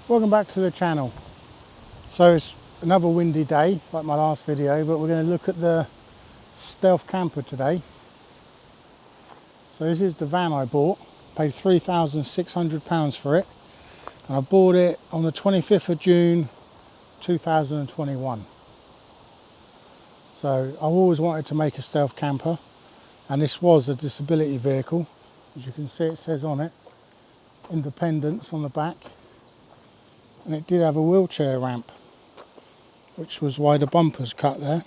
Welcome back to the channel. So it's another windy day like my last video, but we're going to look at the stealth camper today. So this is the van I bought, paid £3,600 for it, and I bought it on the 25th of June 2021. So I've always wanted to make a stealth camper, and this was a disability vehicle. As you can see, it says on it Independence on the back, and it did have a wheelchair ramp, which was why the bumper's cut there.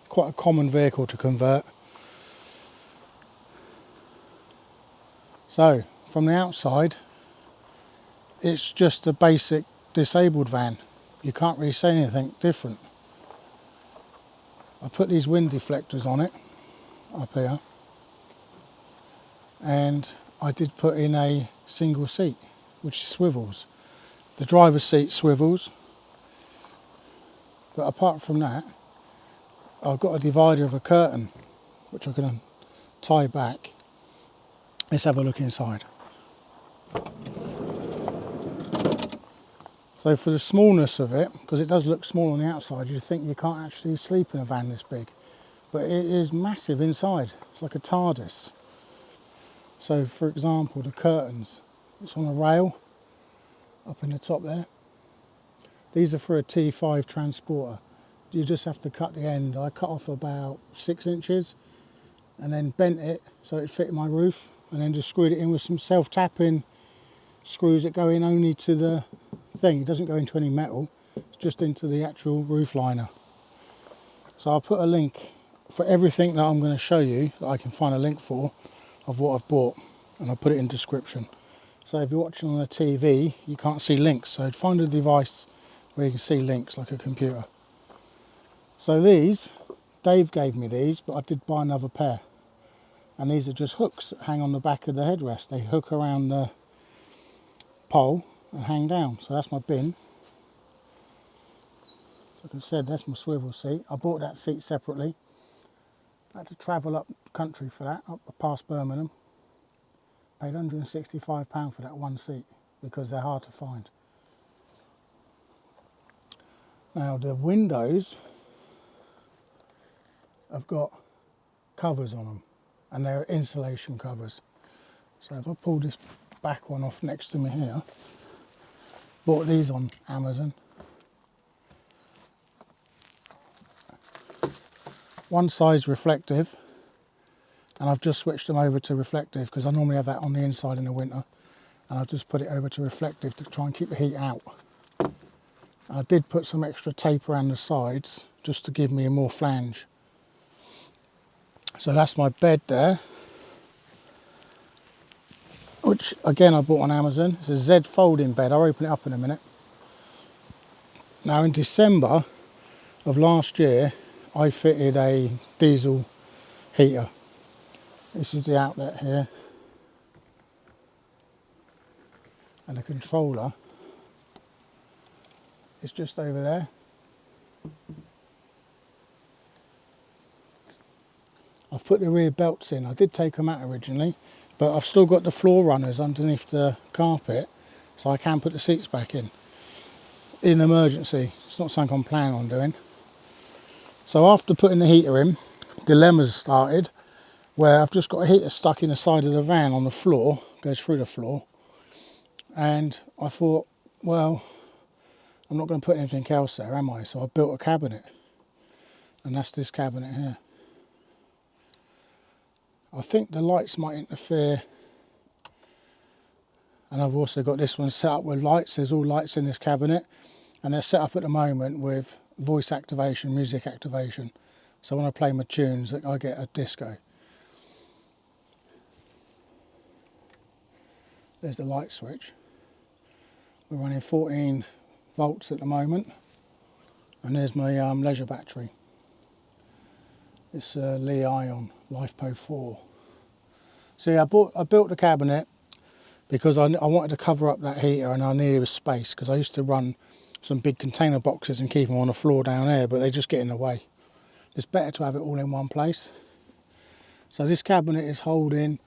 Quite a common vehicle to convert. So from the outside, it's just a basic disabled van. You can't really say anything different. I put these wind deflectors on it up here, and I did put in a single seat which swivels. The driver's seat swivels, but apart from that, I've got a divider of a curtain which I can tie back. Let's have a look inside. So for the smallness of it, because it does look small on the outside, you'd think you can't actually sleep in a van this big, but it is massive inside. It's like a TARDIS. So for example, the curtains, it's on a rail up in the top there. These are for a T5 transporter. You just have to cut the end. I cut off about 6 inches and then bent it so it fit in my roof, and then just screwed it in with some self-tapping screws that go in only to the thing. It doesn't go into any metal, it's just into the actual roof liner. So I'll put a link for everything that I'm going to show you, that I can find a link for, of what I've bought, and I'll put it in description. So if you're watching on a TV, you can't see links, so find a device where you can see links, like a computer. So these, Dave gave me these, but I did buy another pair. And these are just hooks that hang on the back of the headrest. They hook around the pole and hang down. So that's my bin. Like I said, that's my swivel seat. I bought that seat separately. I had to travel up country for that, up past Birmingham. Paid £165 for that one seat because they're hard to find. Now the windows have got covers on them, and they're insulation covers. So if I pull this back one off next to me here, bought these on Amazon. One size reflective, and I've just switched them over to reflective because I normally have that on the inside in the winter, and I've just put it over to reflective to try and keep the heat out. I did put some extra tape around the sides just to give me a more flange. So that's my bed there, which again I bought on Amazon. It's a Z folding bed. I'll open it up in a minute. Now in December of last year, I fitted a diesel heater. This is the outlet here, and the controller is just over there. I've put the rear belts in. I did take them out originally, but I've still got the floor runners underneath the carpet, so I can put the seats back in emergency. It's not something I'm planning on doing. So after putting the heater in, dilemmas started, where I've just got a heater stuck in the side of the van on the floor, goes through the floor, and I thought, well, I'm not going to put anything else there, am I? So I built a cabinet, and that's this cabinet here. I think the lights might interfere, and I've also got this one set up with lights. There's all lights in this cabinet, and they're set up at the moment with voice activation, music activation. So when I play my tunes, I get a disco. There's the light switch. We're running 14 volts at the moment, and there's my leisure battery. It's a Lee Ion LifePo 4. See, I built the cabinet because I wanted to cover up that heater, and I needed space because I used to run some big container boxes and keep them on the floor down there, but they just get in the way. It's better to have it all in one place. So this cabinet is holding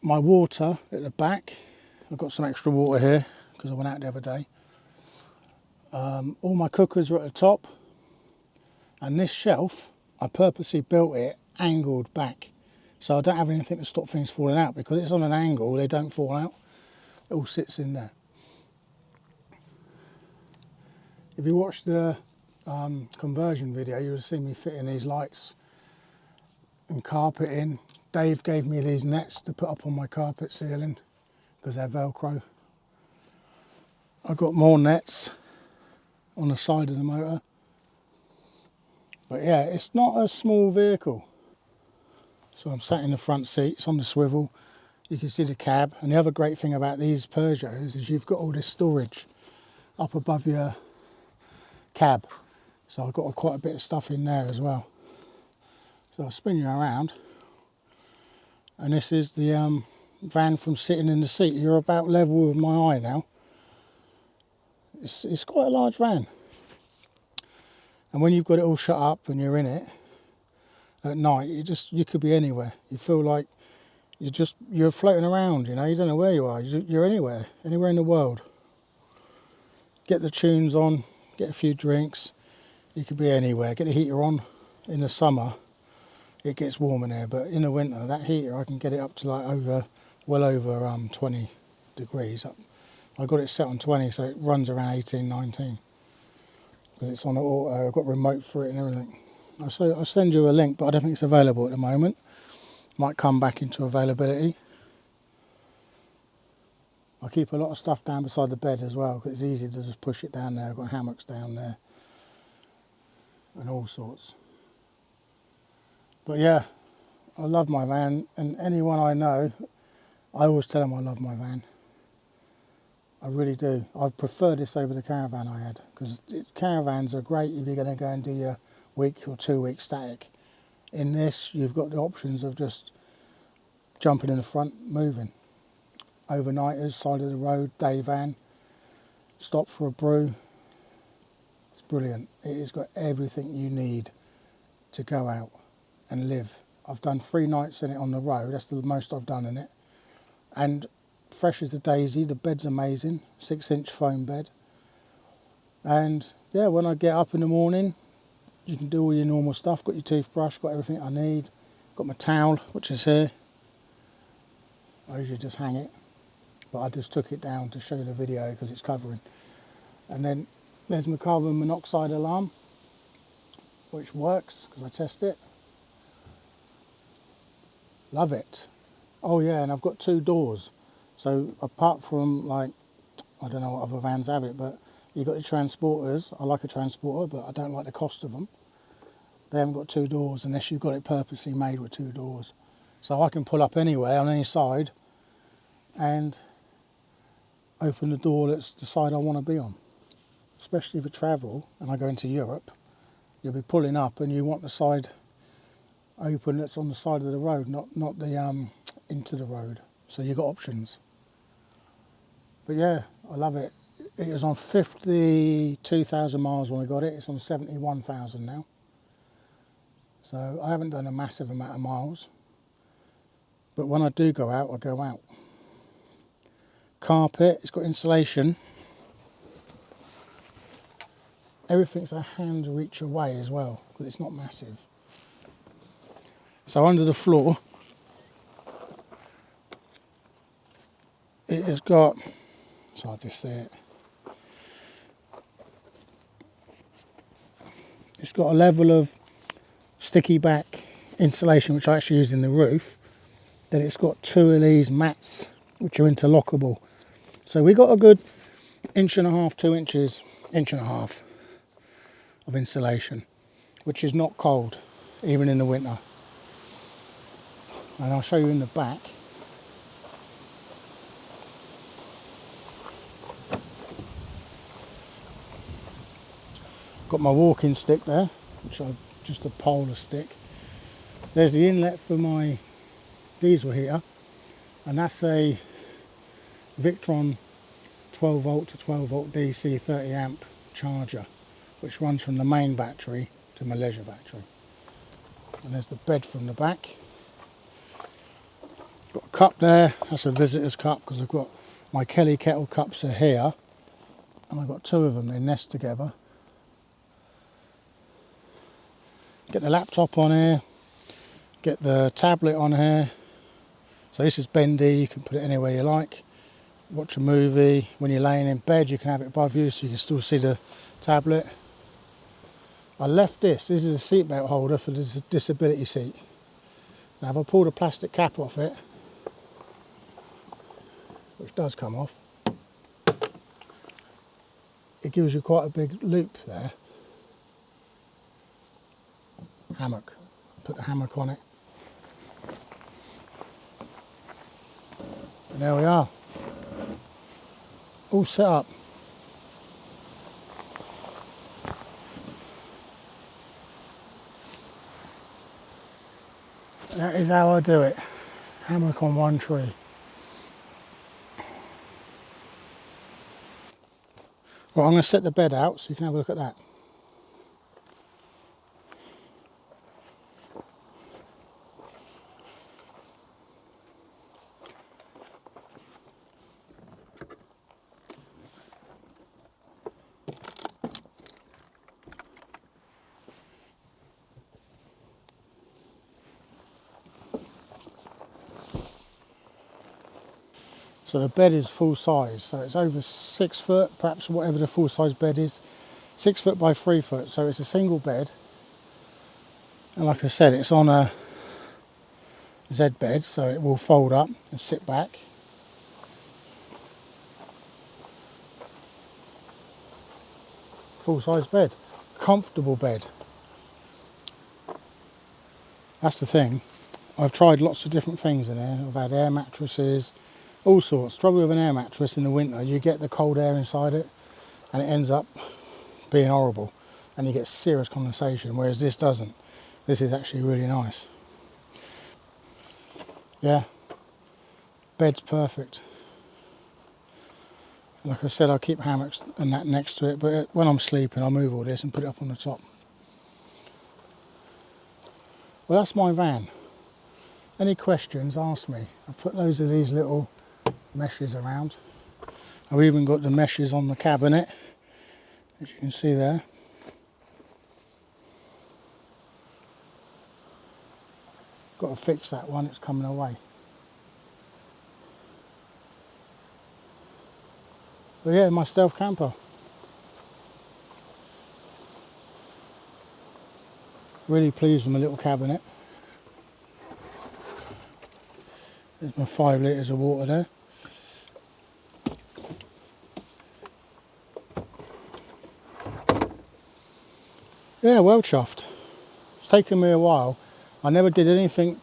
my water at the back. I've got some extra water here because I went out the other day. All my cookers are at the top, and this shelf, I purposely built it angled back, so I don't have anything to stop things falling out. Because it's on an angle, they don't fall out. It all sits in there. If you watch the conversion video, you'll see me fitting these lights and carpeting. Dave gave me these nets to put up on my carpet ceiling because they're Velcro. I've got more nets on the side of the motor. But yeah, it's not a small vehicle. So I'm sat in the front seat, it's on the swivel. You can see the cab. And the other great thing about these Peugeots is you've got all this storage up above your cab. So I've got quite a bit of stuff in there as well. So I'll spin you around. And this is the van from sitting in the seat. You're about level with my eye now. It's quite a large van. And when you've got it all shut up and you're in it at night, you could be anywhere. You feel like you're floating around, you know, you don't know where you are. You're anywhere in the world. Get the tunes on, get a few drinks. You could be anywhere. Get the heater on. In the summer, it gets warm in here, but in the winter, that heater, I can get it up to like well over 20 degrees. I got it set on 20, so it runs around 18, 19. Because it's on auto, I've got remote for it and everything. I'll send you a link, but I don't think it's available at the moment. Might come back into availability. I keep a lot of stuff down beside the bed as well, because it's easy to just push it down there. I've got hammocks down there and all sorts. But yeah, I love my van, and anyone I know, I always tell them I love my van. I really do. I prefer this over the caravan I had, because caravans are great if you're going to go and do your week or 2 week static. In this, you've got the options of just jumping in the front, moving. Overnighters, side of the road, day van, stop for a brew. It's brilliant. It has got everything you need to go out and live. I've done 3 nights in it on the road. That's the most I've done in it. And fresh as a daisy. The bed's amazing. 6-inch foam bed. And yeah, when I get up in the morning, you can do all your normal stuff. Got your toothbrush, got everything I need. Got my towel, which is here. I usually just hang it, but I just took it down to show you the video because it's covering. And then there's my carbon monoxide alarm, which works because I test it. Love it. Oh yeah, and I've got 2 doors. So apart from, like, I don't know what other vans have it, but you've got the transporters. I like a transporter, but I don't like the cost of them. They haven't got 2 doors unless you've got it purposely made with 2 doors. So I can pull up anywhere on any side and open the door that's the side I want to be on. Especially for travel, and I go into Europe, you'll be pulling up and you want the side open that's on the side of the road, not the into the road. So you've got options. But yeah, I love it. It was on 52,000 miles when I got it. It's on 71,000 now. So I haven't done a massive amount of miles. But when I do go out, I go out. Carpet, it's got insulation. Everything's a hand's reach away as well, because it's not massive. So under the floor, it has got, so I'll just see it. It's got a level of sticky back insulation, which I actually use in the roof. Then it's got 2 of these mats, which are interlockable. So we got a good 1.5 to 2 inches, 1.5 inches of insulation, which is not cold, even in the winter. And I'll show you in the back. Got my walking stick there, which is just a polar stick. There's the inlet for my diesel heater, and that's a Victron 12 volt to 12 volt DC 30 amp charger, which runs from the main battery to my leisure battery. And there's the bed from the back. Got a cup there, that's a visitor's cup, because I've got my Kelly kettle cups are here, And I've got two of them, they nest together. Get the laptop on here, get the tablet on here. So this is bendy, you can put it anywhere you like. Watch a movie, when you're laying in bed you can have it above you so you can still see the tablet. I left this is a seatbelt holder for the disability seat. Now if I pull the plastic cap off it, which does come off, it gives you quite a big loop there. Hammock. Put the hammock on it. And there we are. All set up. That is how I do it. Hammock on one tree. Well, I'm going to set the bed out so you can have a look at that. So the bed is full size, so it's over 6 foot, perhaps whatever the full size bed is. 6 foot by 3 foot, so it's a single bed. And like I said, it's on a Z bed, so it will fold up and sit back. Full size bed, comfortable bed. That's the thing. I've tried lots of different things in there. I've had air mattresses, all sorts. Trouble with an air mattress in the winter, you get the cold air inside it and it ends up being horrible and you get serious condensation, whereas this doesn't. This is actually really nice. Yeah, bed's perfect. Like I said, I keep hammocks and that next to it, but when I'm sleeping I move all this and put it up on the top. Well, that's my van. Any questions, ask me. I've put loads of these little meshes around. I've even got the meshes on the cabinet, as you can see there. Got to fix that one, it's coming away. But yeah, my stealth camper. Really pleased with my little cabinet. There's my 5 litres of water there. Yeah, well chuffed. It's taken me a while. I never did anything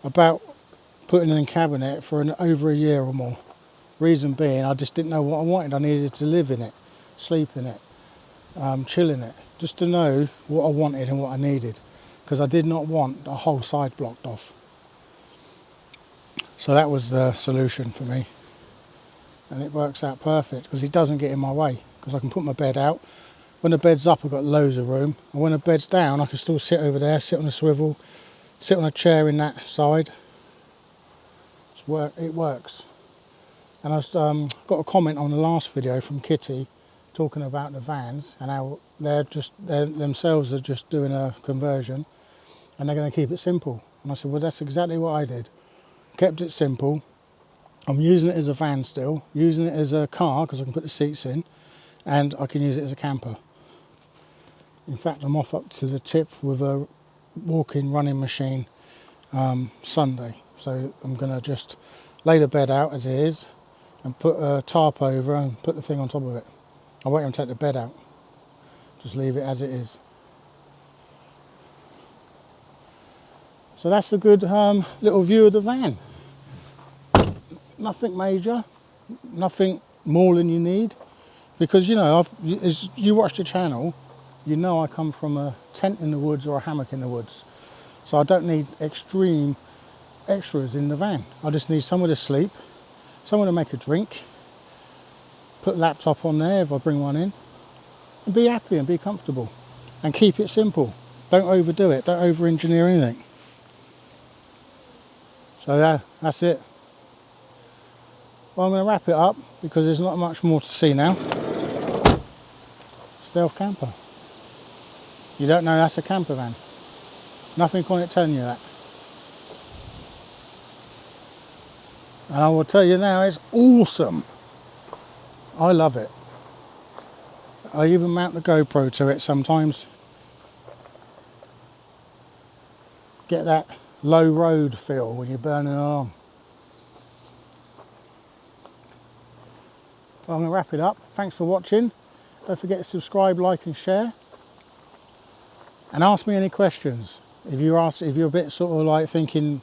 about putting in a cabinet for over a year or more. Reason being, I just didn't know what I wanted. I needed to live in it, sleep in it, chill in it, just to know what I wanted and what I needed, because I did not want a whole side blocked off. So that was the solution for me, and it works out perfect because it doesn't get in my way, because I can put my bed out. When the bed's up I've got loads of room, and when the bed's down I can still sit over there, sit on a swivel, sit on a chair in that side. It works. And I've got a comment on the last video from Kitty talking about the vans and how they're themselves are just doing a conversion and they're going to keep it simple. And I said, well, that's exactly what I did. Kept it simple. I'm using it as a van still, using it as a car because I can put the seats in, and I can use it as a camper. In fact, I'm off up to the tip with a walk-in running machine Sunday. So I'm going to just lay the bed out as it is and put a tarp over and put the thing on top of it. I won't even take the bed out, just leave it as it is. So that's a good little view of the van. Nothing major, nothing more than you need, because you know, as you watch the channel, you know I come from a tent in the woods or a hammock in the woods, so I don't need extreme extras in the van. I just need somewhere to sleep, somewhere to make a drink, put a laptop on there if I bring one in, and be happy and be comfortable, and keep it simple. Don't overdo it, don't over-engineer anything. So yeah, that's it. Well, I'm going to wrap it up because there's not much more to see now. Stealth camper. You don't know that's a camper van. Nothing on it telling you that. And I will tell you now, it's awesome. I love it. I even mount the GoPro to it sometimes. Get that low road feel when you're burning along. Well, I'm going to wrap it up. Thanks for watching. Don't forget to subscribe, like and share. And ask me any questions. If you're a bit sort of like thinking,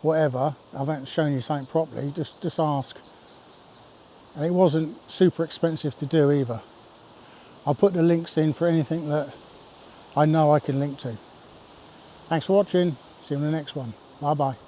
whatever, I haven't shown you something properly, just ask. And it wasn't super expensive to do either. I'll put the links in for anything that I know I can link to. Thanks for watching. See you in the next one. Bye bye.